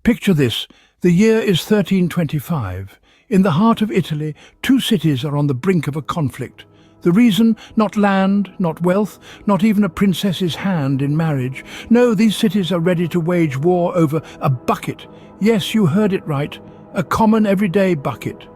Picture this. The year is 1325. In the heart of Italy, two cities are on the brink of a conflict. The reason? Not land, not wealth, not even a princess's hand in marriage. No, these cities are ready to wage war over a bucket. Yes, you heard it right. A common everyday bucket.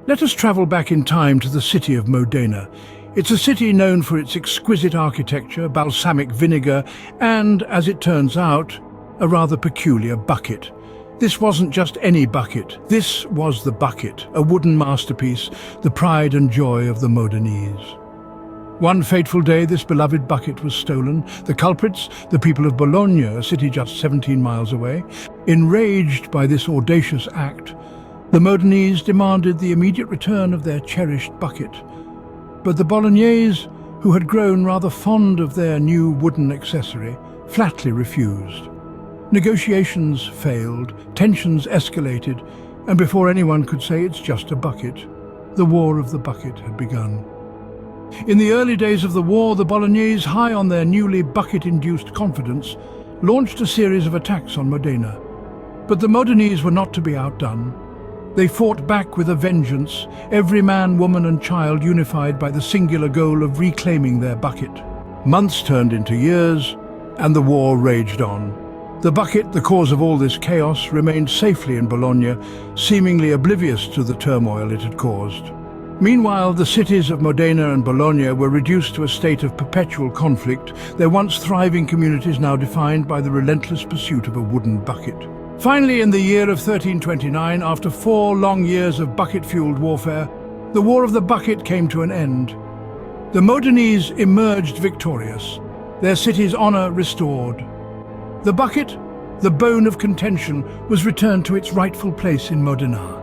Let us travel back in time to the city of Modena. It's a city known for its exquisite architecture, balsamic vinegar, and, as it turns out, a rather peculiar bucket. This wasn't just any bucket. This was the bucket, a wooden masterpiece, the pride and joy of the Modenese. One fateful day, this beloved bucket was stolen. The culprits, the people of Bologna, a city just 17 miles away, enraged by this audacious act, the Modenese demanded the immediate return of their cherished bucket. But the Bolognese, who had grown rather fond of their new wooden accessory, flatly refused. Negotiations failed, tensions escalated, and before anyone could say it's just a bucket, the War of the Bucket had begun. In the early days of the war, the Bolognese, high on their newly bucket-induced confidence, launched a series of attacks on Modena. But the Modenese were not to be outdone. They fought back with a vengeance, every man, woman and child unified by the singular goal of reclaiming their bucket. Months turned into years, and the war raged on. The bucket, the cause of all this chaos, remained safely in Bologna, seemingly oblivious to the turmoil it had caused. Meanwhile, the cities of Modena and Bologna were reduced to a state of perpetual conflict, their once thriving communities now defined by the relentless pursuit of a wooden bucket. Finally, in the year of 1329, after 4 long years of bucket-fueled warfare, the War of the Bucket came to an end. The Modenese emerged victorious, their city's honor restored. The bucket, the bone of contention, was returned to its rightful place in Modena.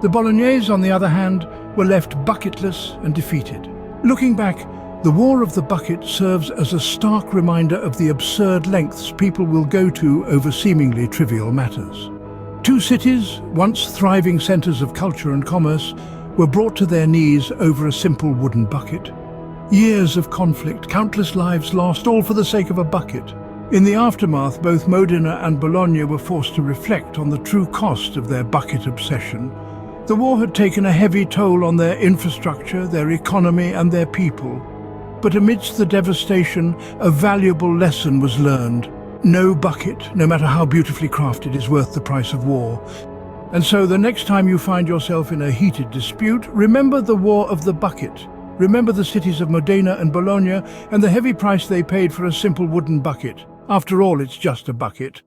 The Bolognese, on the other hand, were left bucketless and defeated. Looking back, the War of the Bucket serves as a stark reminder of the absurd lengths people will go to over seemingly trivial matters. Two cities, once thriving centers of culture and commerce, were brought to their knees over a simple wooden bucket. Years of conflict, countless lives lost, all for the sake of a bucket. In the aftermath, both Modena and Bologna were forced to reflect on the true cost of their bucket obsession. The war had taken a heavy toll on their infrastructure, their economy and their people. But amidst the devastation, a valuable lesson was learned. No bucket, no matter how beautifully crafted, is worth the price of war. And so the next time you find yourself in a heated dispute, remember the War of the Bucket. Remember the cities of Modena and Bologna and the heavy price they paid for a simple wooden bucket. After all, it's just a bucket.